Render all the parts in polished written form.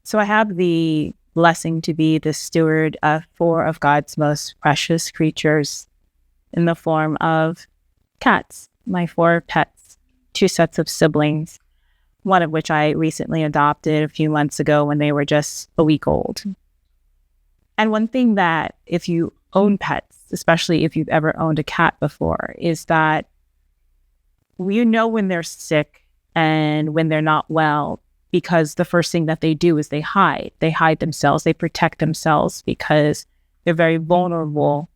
So I have the blessing to be the steward of 4 of God's most precious creatures in the form of cats, my 4 pets, 2 sets of siblings, one of which I recently adopted a few months ago when they were just a week old. And one thing that if you own pets, especially if you've ever owned a cat before, is that you know when they're sick and when they're not well, because the first thing that they do is they hide. They hide themselves. They protect themselves because they're very vulnerable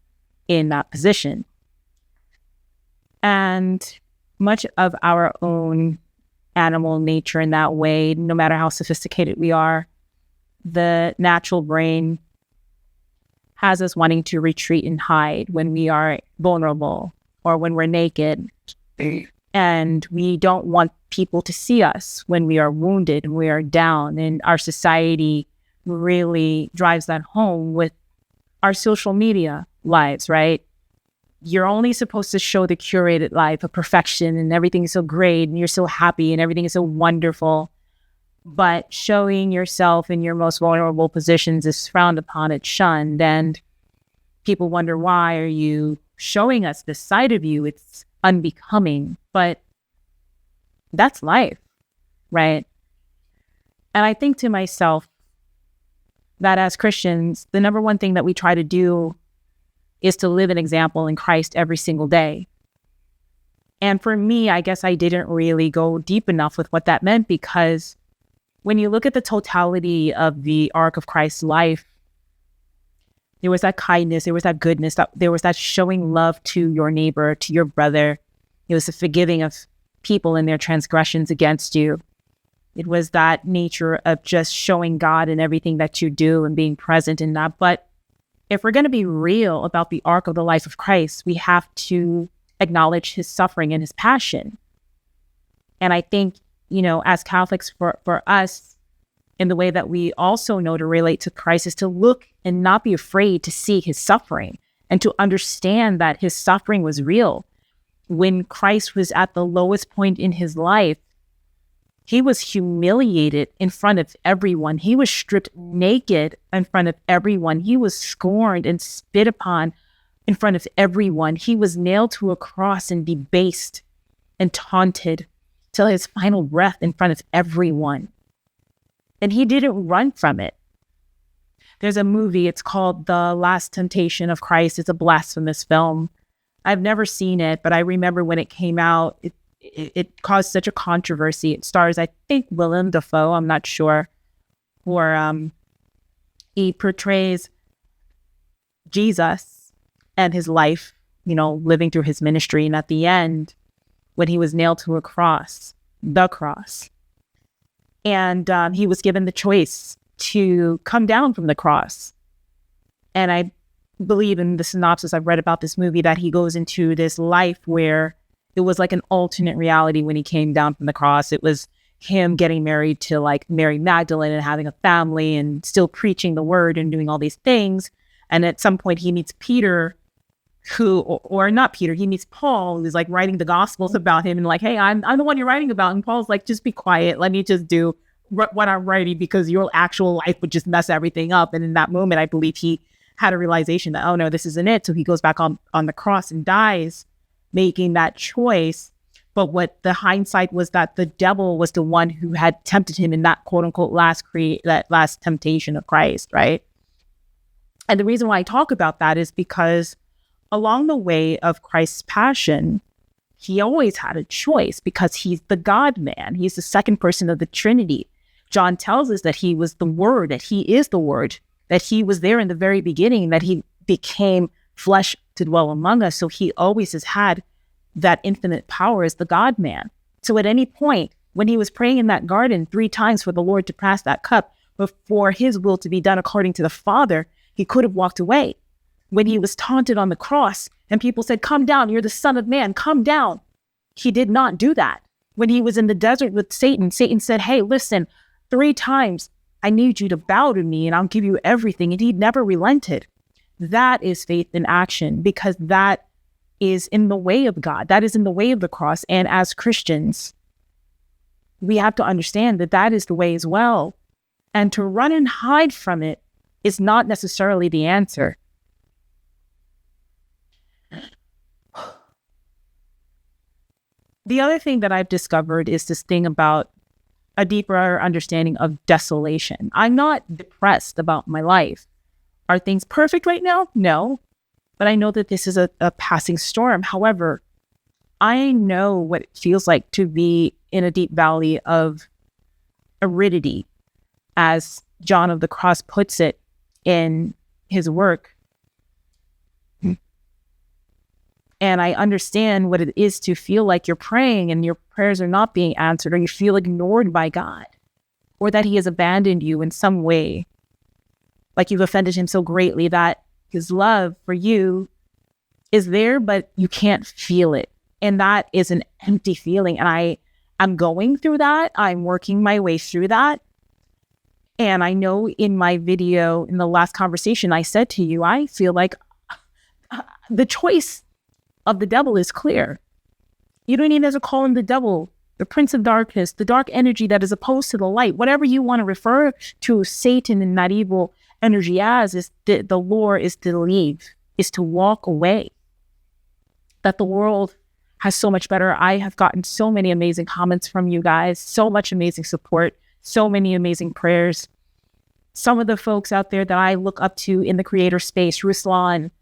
in that position. And much of our own animal nature in that way, no matter how sophisticated we are, the natural brain has us wanting to retreat and hide when we are vulnerable or when we're naked. And we don't want people to see us when we are wounded and we are down. And our society really drives that home with our social media lives, right? You're only supposed to show the curated life of perfection and everything is so great and you're so happy and everything is so wonderful. But showing yourself in your most vulnerable positions is frowned upon, it's shunned. And people wonder, why are you showing us this side of you? It's unbecoming. But that's life, right? And I think to myself that as Christians, the number one thing that we try to do is to live an example in Christ every single day. And for me, I guess I didn't really go deep enough with what that meant, because when you look at the totality of the arc of Christ's life, there was that kindness, there was that goodness, there was that showing love to your neighbor, to your brother. It was the forgiving of people in their transgressions against you. It was that nature of just showing God in everything that you do and being present in that. But if we're going to be real about the arc of the life of Christ, we have to acknowledge his suffering and his passion. And I think, as Catholics, for us, in the way that we also know to relate to Christ is to look and not be afraid to see his suffering and to understand that his suffering was real. When Christ was at the lowest point in his life, he was humiliated in front of everyone. He was stripped naked in front of everyone. He was scorned and spit upon in front of everyone. He was nailed to a cross and debased and taunted till his final breath in front of everyone. And he didn't run from it. There's a movie, it's called The Last Temptation of Christ. It's a blasphemous film. I've never seen it, but I remember when it came out, it caused such a controversy. It stars, I think, Willem Dafoe, I'm not sure. He portrays Jesus and his life, living through his ministry. And at the end, when he was nailed to a cross, the cross, and he was given the choice to come down from the cross. And I believe in the synopsis I've read about this movie that he goes into this life where it was like an alternate reality when he came down from the cross. It was him getting married to like Mary Magdalene and having a family and still preaching the word and doing all these things. And at some point he meets Peter, or not Peter, he meets Paul, who's like writing the gospels about him and like, hey, I'm the one you're writing about. And Paul's like, just be quiet. Let me just do what I'm writing, because your actual life would just mess everything up. And in that moment, I believe he had a realization that, oh no, this isn't it. So he goes back on the cross and dies, making that choice. But what the hindsight was that the devil was the one who had tempted him in that quote unquote that last temptation of Christ, right? And the reason why I talk about that is because along the way of Christ's passion, he always had a choice, because he's the God man. He's the second person of the Trinity. John tells us that he was the Word, that he is the Word, that he was there in the very beginning, that he became flesh to dwell among us. So he always has had that infinite power as the God man. So at any point, when he was praying in that garden 3 times for the Lord to pass that cup, but for his will to be done according to the Father, he could have walked away. When he was taunted on the cross and people said, come down, you're the Son of Man, come down. He did not do that. When he was in the desert with Satan, Satan said, hey, listen, 3 times I need you to bow to me and I'll give you everything. And he never relented. That is faith in action, because that is in the way of God. That is in the way of the cross. And as Christians, we have to understand that that is the way as well. And to run and hide from it is not necessarily the answer. The other thing that I've discovered is this thing about a deeper understanding of desolation. I'm not depressed about my life. Are things perfect right now? No. But I know that this is a passing storm. However, I know what it feels like to be in a deep valley of aridity, as John of the Cross puts it in his work. And I understand what it is to feel like you're praying and your prayers are not being answered, or you feel ignored by God, or that he has abandoned you in some way, like you've offended him so greatly that his love for you is there, but you can't feel it. And that is an empty feeling. And I'm going through that. I'm working my way through that. And I know in my video, in the last conversation, I said to you, I feel like the choice of the devil is clear. You don't even have to call him the devil, the prince of darkness, the dark energy that is opposed to the light. Whatever you want to refer to Satan and that evil energy as, is the lure is to leave, is to walk away. That the world has so much better. I have gotten so many amazing comments from you guys, so much amazing support, so many amazing prayers. Some of the folks out there that I look up to in the creator space, Ruslan,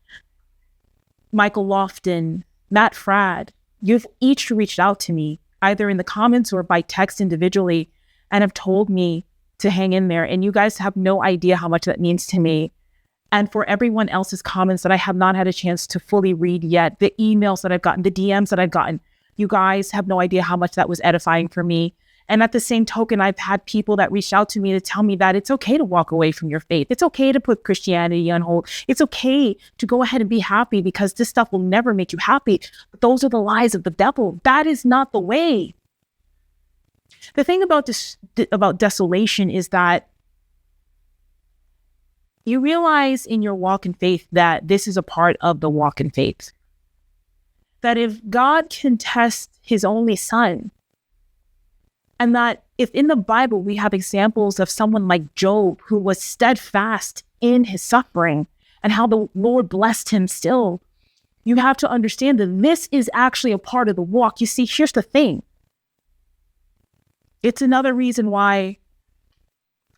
Michael Lofton, Matt Frad, you've each reached out to me, either in the comments or by text individually, and have told me to hang in there. And you guys have no idea how much that means to me. And for everyone else's comments that I have not had a chance to fully read yet, the emails that I've gotten, the DMs that I've gotten, you guys have no idea how much that was edifying for me. And at the same token, I've had people that reach out to me to tell me that it's okay to walk away from your faith. It's okay to put Christianity on hold. It's okay to go ahead and be happy because this stuff will never make you happy. But those are the lies of the devil. That is not the way. The thing about this, about desolation, is that you realize in your walk in faith that this is a part of the walk in faith. That if God can test his only son, and that if in the Bible we have examples of someone like Job who was steadfast in his suffering and how the Lord blessed him still, you have to understand that this is actually a part of the walk. You see, here's the thing. It's another reason why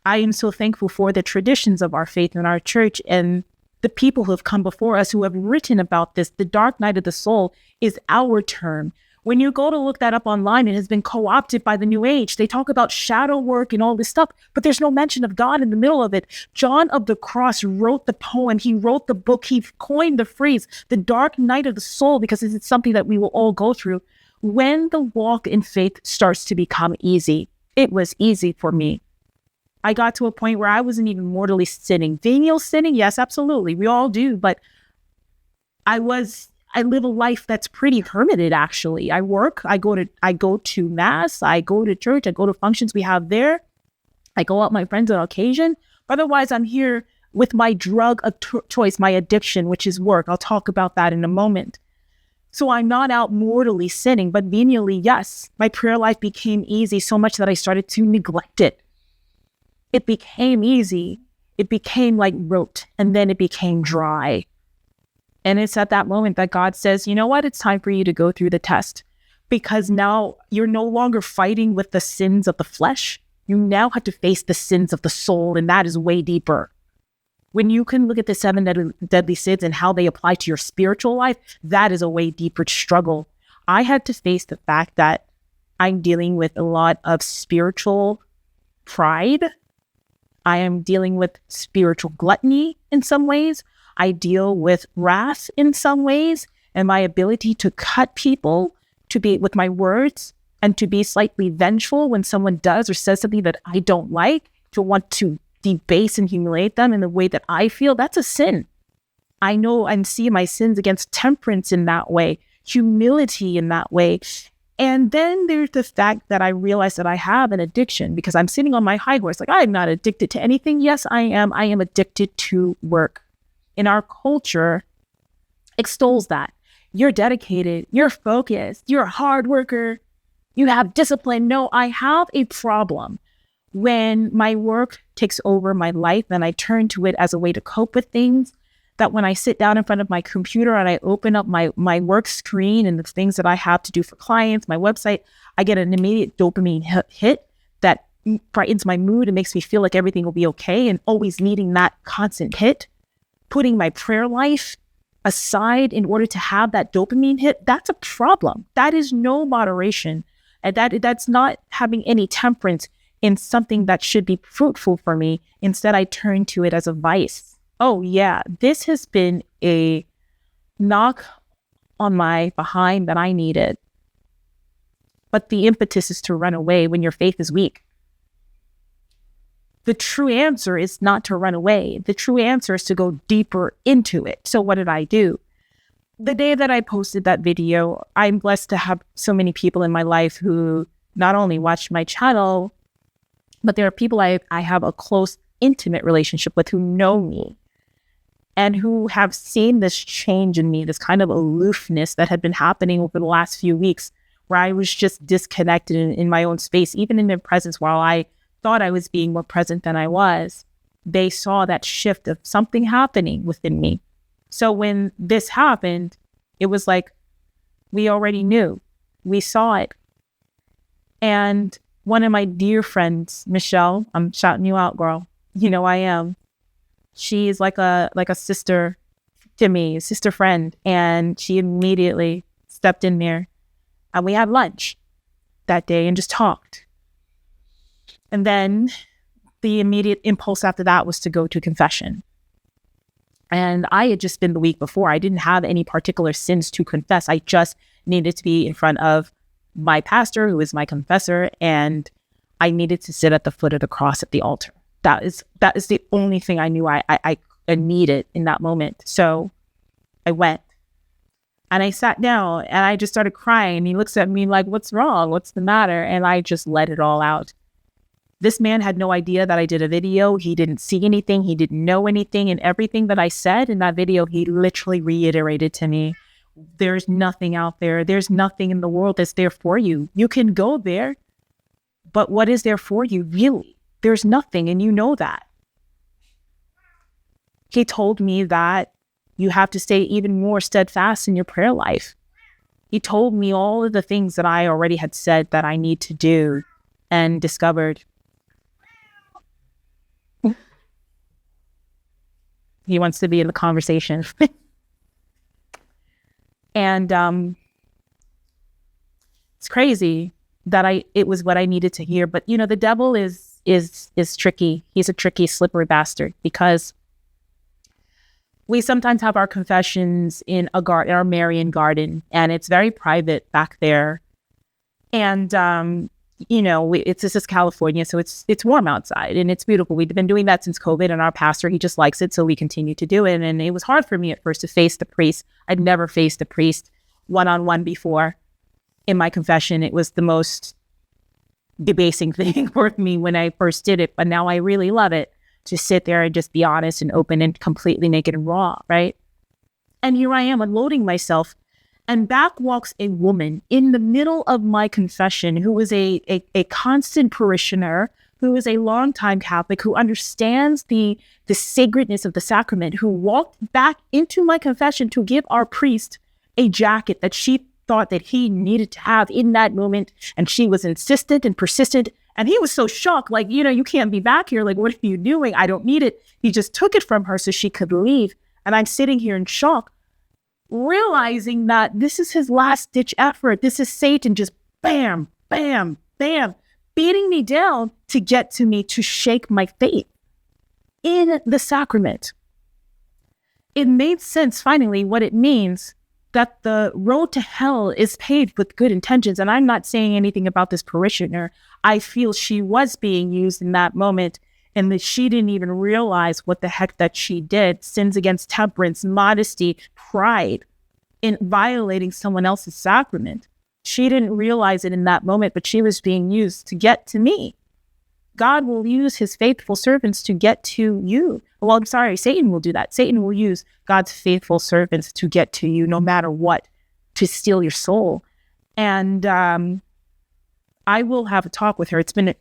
I am so thankful for the traditions of our faith and our church and the people who have come before us who have written about this. The dark night of the soul is our term. When you go to look that up online, it has been co-opted by the New Age. They talk about shadow work and all this stuff, but there's no mention of God in the middle of it. John of the Cross wrote the poem. He wrote the book. He coined the phrase, the dark night of the soul, because it's something that we will all go through. When the walk in faith starts to become easy, it was easy for me. I got to a point where I wasn't even mortally sinning. Venial sinning, yes, absolutely. We all do, but I live a life that's pretty hermited, actually. I work, I go to mass, I go to church, I go to functions we have there. I go out with my friends on occasion. Otherwise, I'm here with my drug of choice, my addiction, which is work. I'll talk about that in a moment. So I'm not out mortally sinning, but venially, yes. My prayer life became easy so much that I started to neglect it. It became easy. It became like rote, and then it became dry. And it's at that moment that God says, you know what? It's time for you to go through the test, because now you're no longer fighting with the sins of the flesh. You now have to face the sins of the soul, and that is way deeper. When you can look at the 7 deadly sins and how they apply to your spiritual life, that is a way deeper struggle. I had to face the fact that I'm dealing with a lot of spiritual pride. I am dealing with spiritual gluttony in some ways. I deal with wrath in some ways, and my ability to cut people, to be with my words, and to be slightly vengeful when someone does or says something that I don't like, to want to debase and humiliate them in the way that I feel, that's a sin. I know and see my sins against temperance in that way, humility in that way. And then there's the fact that I realize that I have an addiction, because I'm sitting on my high horse. Like, I'm not addicted to anything. Yes, I am. I am addicted to work. In our culture, extols that. You're dedicated, you're focused, you're a hard worker, you have discipline. No, I have a problem when my work takes over my life and I turn to it as a way to cope with things, that when I sit down in front of my computer and I open up my work screen and the things that I have to do for clients, my website, I get an immediate dopamine hit that brightens my mood and makes me feel like everything will be okay, and always needing that constant hit. Putting my prayer life aside in order to have that dopamine hit, that's a problem. That is no moderation. And that's not having any temperance in something that should be fruitful for me. Instead, I turn to it as a vice. Oh yeah, this has been a knock on my behind that I needed. But the impetus is to run away when your faith is weak. The true answer is not to run away. The true answer is to go deeper into it. So what did I do? The day that I posted that video, I'm blessed to have so many people in my life who not only watch my channel, but there are people I have a close, intimate relationship with who know me and who have seen this change in me, this kind of aloofness that had been happening over the last few weeks, where I was just disconnected in my own space, even in their presence. While I thought I was being more present than I was, they saw that shift of something happening within me. So when this happened, it was like, we already knew, we saw it. And one of my dear friends, Michelle, I'm shouting you out, girl. You know I am. She is like a sister to me, a sister friend. And she immediately stepped in there and we had lunch that day and just talked. And then the immediate impulse after that was to go to confession. And I had just been the week before. I didn't have any particular sins to confess. I just needed to be in front of my pastor, who is my confessor, and I needed to sit at the foot of the cross at the altar. That is the only thing I knew I needed in that moment. So I went and I sat down and I just started crying. And he looks at me like, "What's wrong? What's the matter?" And I just let it all out. This man had no idea that I did a video. He didn't see anything. He didn't know anything. And everything that I said in that video, he literally reiterated to me, there's nothing out there. There's nothing in the world that's there for you. You can go there, but what is there for you, really? There's nothing, and you know that. He told me that you have to stay even more steadfast in your prayer life. He told me all of the things that I already had said that I need to do and discovered. He wants to be in the conversation. And it's crazy that it was what I needed to hear. But, you know, the devil is tricky. He's a tricky, slippery bastard, because we sometimes have our confessions in our Marian garden, and it's very private back there. And, you know, this is California, so it's warm outside and it's beautiful. We've been doing that since COVID, and our pastor, he just likes it, so we continue to do it. And it was hard for me at first to face the priest. I'd never faced a priest one-on-one before in my confession. It was the most debasing thing for me when I first did it, but now I really love it to sit there and just be honest and open and completely naked and raw, right? And here I am unloading myself, and back walks a woman in the middle of my confession who is a constant parishioner, who is a longtime Catholic, who understands the sacredness of the sacrament, who walked back into my confession to give our priest a jacket that she thought that he needed to have in that moment. And she was insistent and persistent. And he was so shocked, like, you know, you can't be back here. Like, what are you doing? I don't need it. He just took it from her so she could leave. And I'm sitting here in shock, realizing that this is his last ditch effort. This is Satan just bam, bam, bam, beating me down to get to me, to shake my faith in the sacrament. It made sense finally what it means, that the road to hell is paved with good intentions. And I'm not saying anything about this parishioner. I feel she was being used in that moment, and that she didn't even realize what the heck that she did. Sins against temperance, modesty, pride, in violating someone else's sacrament. She didn't realize it in that moment, but she was being used to get to me. God will use his faithful servants to get to you. Well, I'm sorry, Satan will do that. Satan will use God's faithful servants to get to you, no matter what, to steal your soul. And I will have a talk with her. It's been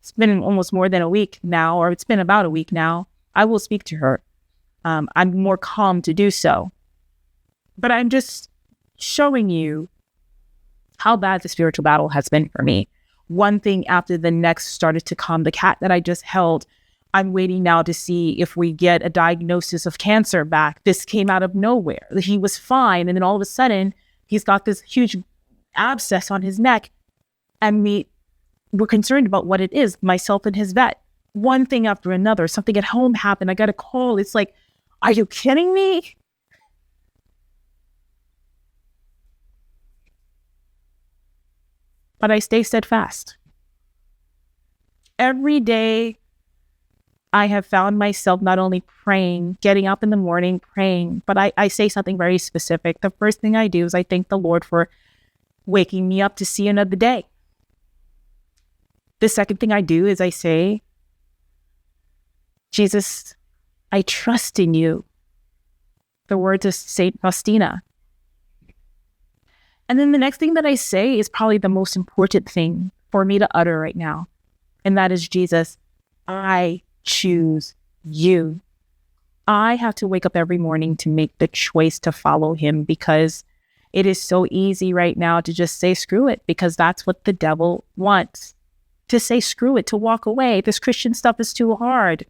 it's been almost more than a week now, or it's been about a week now, I will speak to her. I'm more calm to do so. But I'm just showing you how bad the spiritual battle has been for me. One thing after the next started to come. The cat that I just held, I'm waiting now to see if we get a diagnosis of cancer back. This came out of nowhere. He was fine. And then all of a sudden, he's got this huge abscess on his neck. And we're concerned about what it is, myself and his vet. One thing after another, something at home happened. I got a call. It's like, are you kidding me? But I stay steadfast. Every day, I have found myself not only praying, getting up in the morning, praying, but I say something very specific. The first thing I do is I thank the Lord for waking me up to see another day. The second thing I do is I say, Jesus, I trust in you. The words of Saint Faustina. And then the next thing that I say is probably the most important thing for me to utter right now. And that is, Jesus, I choose you. I have to wake up every morning to make the choice to follow him, because it is so easy right now to just say, screw it, because that's what the devil wants. To say, screw it, to walk away. This Christian stuff is too hard.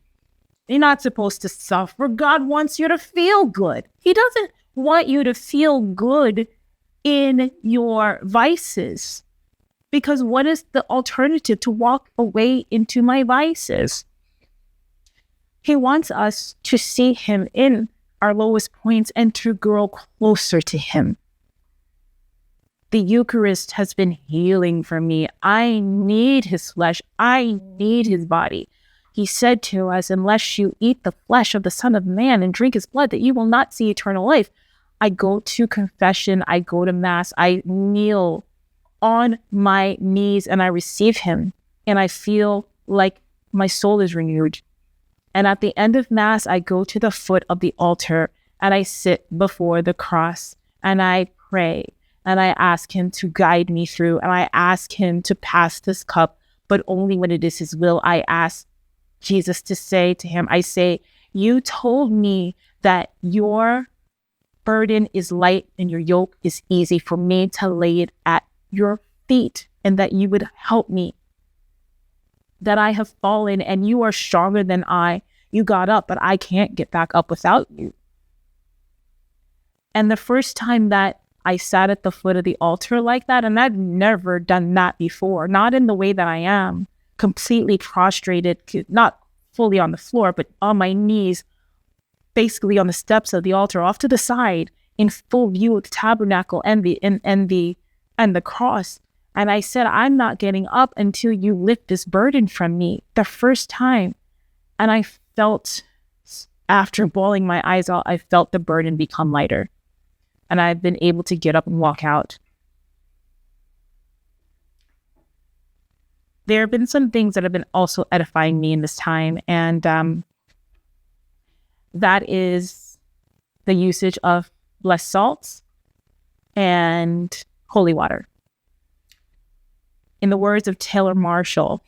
You're not supposed to suffer. God wants you to feel good. He doesn't want you to feel good in your vices. Because what is the alternative? To walk away into my vices. He wants us to see him in our lowest points and to grow closer to him. The Eucharist has been healing for me. I need his flesh. I need his body. He said to us, unless you eat the flesh of the Son of Man and drink his blood, that you will not see eternal life. I go to confession. I go to Mass. I kneel on my knees and I receive him. And I feel like my soul is renewed. And at the end of Mass, I go to the foot of the altar and I sit before the cross and I pray and I ask him to guide me through, and I ask him to pass this cup, but only when it is his will. I ask Jesus to say to him, I say, you told me that your burden is light and your yoke is easy, for me to lay it at your feet, and that you would help me. That I have fallen and you are stronger than I. You got up, but I can't get back up without you. And the first time that I sat at the foot of the altar like that, and I've never done that before, not in the way that I am, completely prostrated, not fully on the floor, but on my knees, basically on the steps of the altar, off to the side, in full view of the tabernacle and the cross. And I said, I'm not getting up until you lift this burden from me. The first time. And I felt, after bawling my eyes out, I felt the burden become lighter. And I've been able to get up and walk out. There have been some things that have been also edifying me in this time. And that is the usage of blessed salts and holy water. In the words of Taylor Marshall,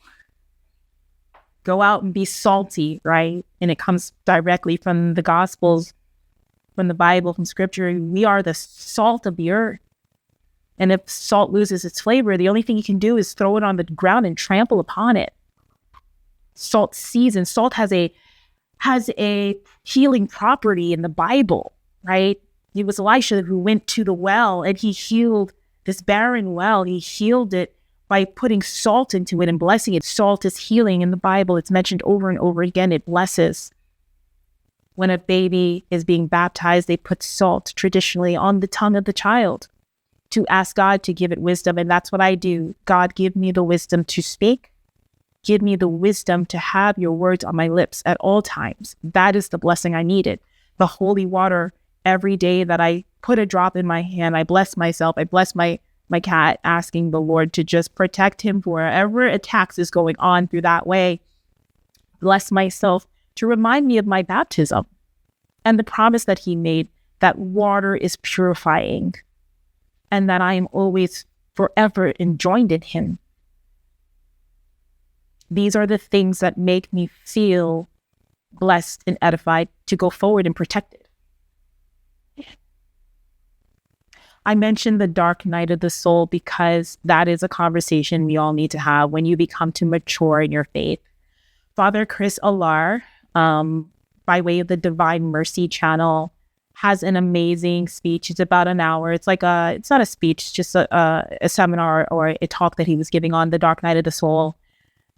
go out and be salty, right? And it comes directly from the Gospels, from the Bible, from Scripture. We are the salt of the earth. And if salt loses its flavor, the only thing you can do is throw it on the ground and trample upon it. Salt seasons. Salt has a healing property in the Bible, right? It was Elisha who went to the well and he healed this barren well. He healed it by putting salt into it and blessing it. Salt is healing in the Bible. It's mentioned over and over again. It blesses. When a baby is being baptized, they put salt traditionally on the tongue of the child to ask God to give it wisdom. And that's what I do. God, give me the wisdom to speak. Give me the wisdom to have your words on my lips at all times. That is the blessing I needed. The holy water, every day that I put a drop in my hand, I bless myself. I bless my cat, asking the Lord to just protect him for wherever attacks is going on through that way. Bless myself to remind me of my baptism and the promise that he made, that water is purifying and that I am always forever enjoined in him. These are the things that make me feel blessed and edified to go forward and protect it. I mentioned the dark night of the soul because that is a conversation we all need to have when you become to mature in your faith. Father Chris Alar, by way of the Divine Mercy channel, has an amazing speech. It's about an hour. It's not a speech, it's just a seminar or a talk that he was giving on the dark night of the soul.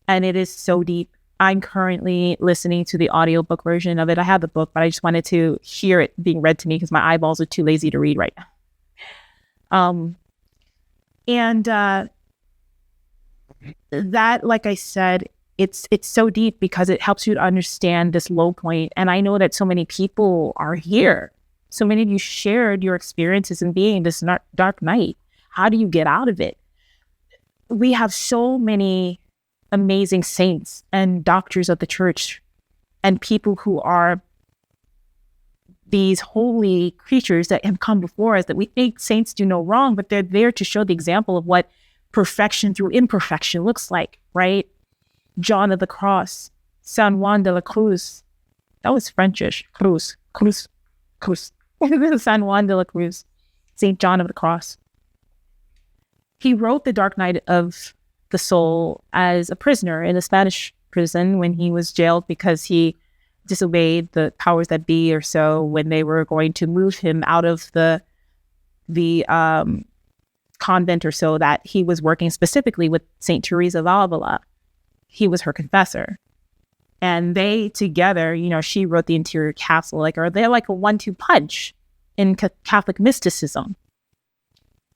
And it is so deep. I'm currently listening to the audiobook version of it. I have the book, but I just wanted to hear it being read to me because my eyeballs are too lazy to read right now. That, like I said, it's so deep because it helps you to understand this low point. And I know that so many people are here. So many of you shared your experiences in being this dark night. How do you get out of it? We have so many amazing saints and doctors of the church and people who are these holy creatures that have come before us that we think saints do no wrong, but they're there to show the example of what perfection through imperfection looks like, right? John of the Cross, San Juan de la Cruz. That was Frenchish. Cruz. San Juan de la Cruz. St. John of the Cross. He wrote The Dark Night of the Soul as a prisoner in a Spanish prison when he was jailed because he disobeyed the powers that be or so when they were going to move him out of the convent or so that he was working specifically with St. Teresa of Avila. He was her confessor. And they together, she wrote The Interior Castle, they're like a 1-2 punch in Catholic mysticism.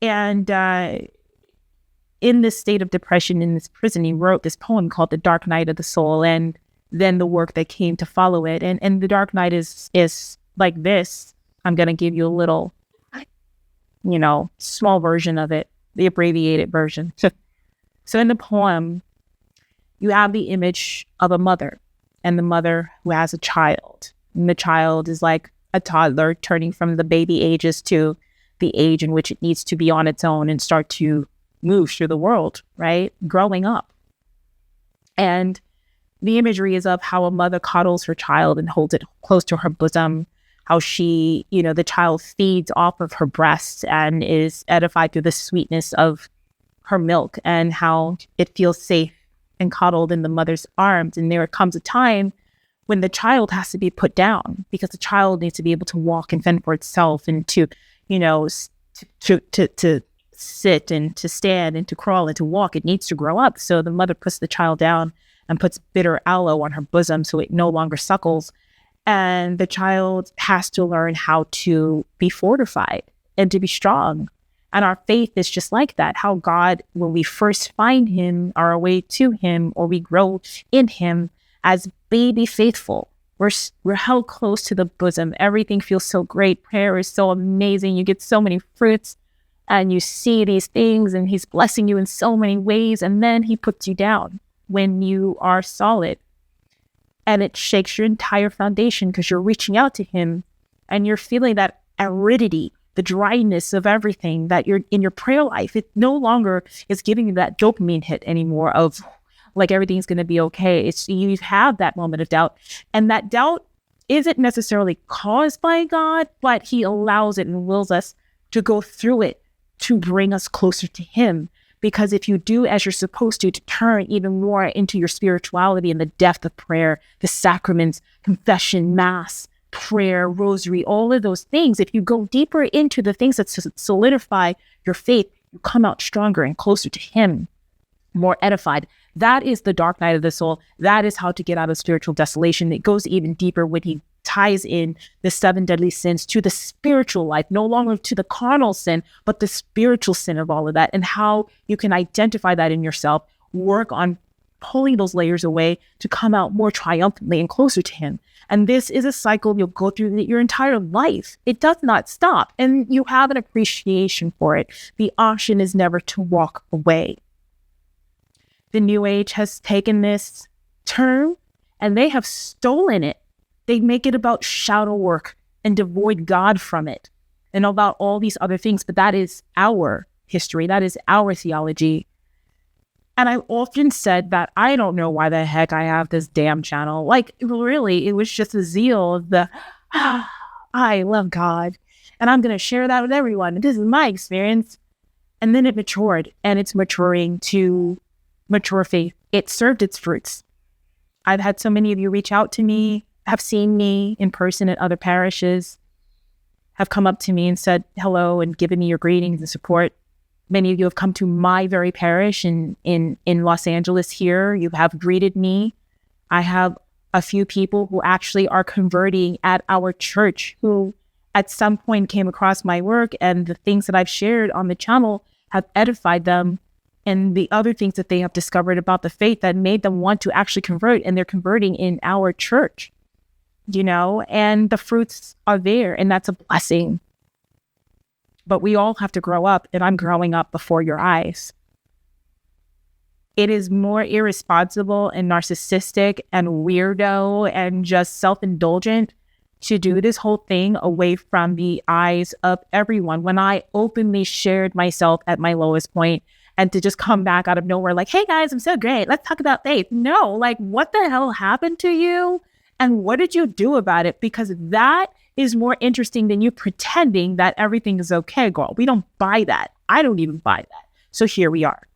And in this state of depression in this prison, he wrote this poem called The Dark Night of the Soul, and then the work that came to follow it. And The Dark Night is like this. I'm going to give you a little, small version of it, the abbreviated version. So in the poem, you have the image of a mother and the mother who has a child. And the child is like a toddler turning from the baby ages to the age in which it needs to be on its own and start to move through the world, right? Growing up. And the imagery is of how a mother coddles her child and holds it close to her bosom, how she, the child feeds off of her breast and is edified through the sweetness of her milk, and how it feels safe and coddled in the mother's arms. And there comes a time when the child has to be put down because the child needs to be able to walk and fend for itself and to, to sit and to stand and to crawl and to walk. It needs to grow up. So the mother puts the child down and puts bitter aloe on her bosom so it no longer suckles. And the child has to learn how to be fortified and to be strong. And our faith is just like that. How God, when we first find him, our way to him, or we grow in him as baby faithful, we're held close to the bosom. Everything feels so great. Prayer is so amazing. You get so many fruits and you see these things and he's blessing you in so many ways. And then he puts you down when you are solid. And it shakes your entire foundation because you're reaching out to him and you're feeling that aridity, the dryness of everything that you're in your prayer life. It no longer is giving you that dopamine hit anymore of like everything's going to be okay. It's you have that moment of doubt, and that doubt isn't necessarily caused by God, but he allows it and wills us to go through it to bring us closer to him. Because if you do as you're supposed to turn even more into your spirituality and the depth of prayer, the sacraments, confession, mass, prayer, rosary, all of those things, if you go deeper into the things that solidify your faith, you come out stronger and closer to him, more edified. That is the dark night of the soul. That is how to get out of spiritual desolation. It goes even deeper when he ties in the 7 deadly sins to the spiritual life, no longer to the carnal sin, but the spiritual sin of all of that, and how you can identify that in yourself, work on pulling those layers away to come out more triumphantly and closer to him. And this is a cycle you'll go through your entire life. It does not stop, and you have an appreciation for it. The option is never to walk away. The New Age has taken this term and they have stolen it. They make it about shadow work and devoid God from it and about all these other things. But that is our history. That is our theology. And I've often said that I don't know why the heck I have this damn channel. Like, really, it was just a zeal of the, I love God, and I'm going to share that with everyone. This is my experience. And then it matured, and it's maturing to mature faith. It served its fruits. I've had so many of you reach out to me, have seen me in person at other parishes, have come up to me and said hello and given me your greetings and support. Many of you have come to my very parish in Los Angeles here. You have greeted me. I have a few people who actually are converting at our church who at some point came across my work, and the things that I've shared on the channel have edified them, and the other things that they have discovered about the faith that made them want to actually convert, and they're converting in our church, and the fruits are there, and that's a blessing. But we all have to grow up, and I'm growing up before your eyes. It is more irresponsible and narcissistic and weirdo and just self-indulgent to do this whole thing away from the eyes of everyone. When I openly shared myself at my lowest point, and to just come back out of nowhere like, hey guys, I'm so great, let's talk about faith. No, like, what the hell happened to you? And what did you do about it? Because that is more interesting than you pretending that everything is okay, girl. We don't buy that. I don't even buy that. So here we are.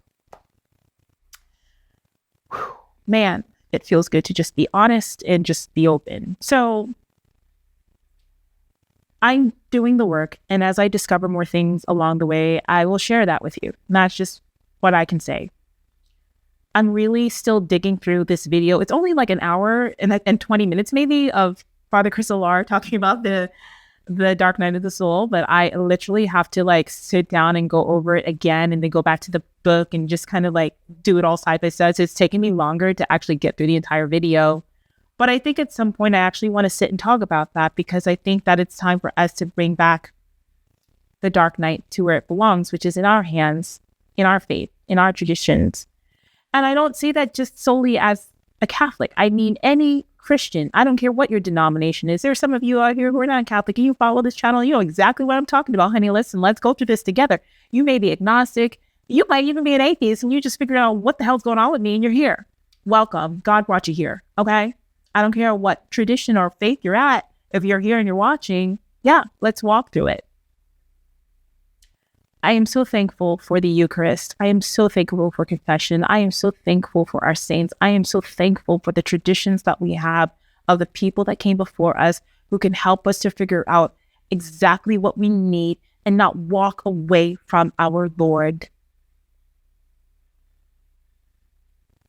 Whew. Man, it feels good to just be honest and just be open. So I'm doing the work, and as I discover more things along the way, I will share that with you. And that's just what I can say. I'm really still digging through this video. It's only like an hour and 20 minutes maybe of Father Chris Alar talking about the dark night of the soul, but I literally have to like sit down and go over it again, and then go back to the book and just kind of like do it all side by side. So it's taking me longer to actually get through the entire video. But I think at some point I actually want to sit and talk about that, because I think that it's time for us to bring back the dark night to where it belongs, which is in our hands, in our faith, in our traditions. And I don't see that just solely as a Catholic. I mean, any Christian. I don't care what your denomination is. There are some of you out here who are not Catholic, and you follow this channel. You know exactly what I'm talking about, honey. Listen, let's go through this together. You may be agnostic. You might even be an atheist, and you just figured out what the hell's going on with me, and you're here. Welcome. God brought you here. Okay? I don't care what tradition or faith you're at. If you're here and you're watching, yeah, let's walk through it. I am so thankful for the Eucharist. I am so thankful for confession. I am so thankful for our saints. I am so thankful for the traditions that we have of the people that came before us, who can help us to figure out exactly what we need and not walk away from our Lord.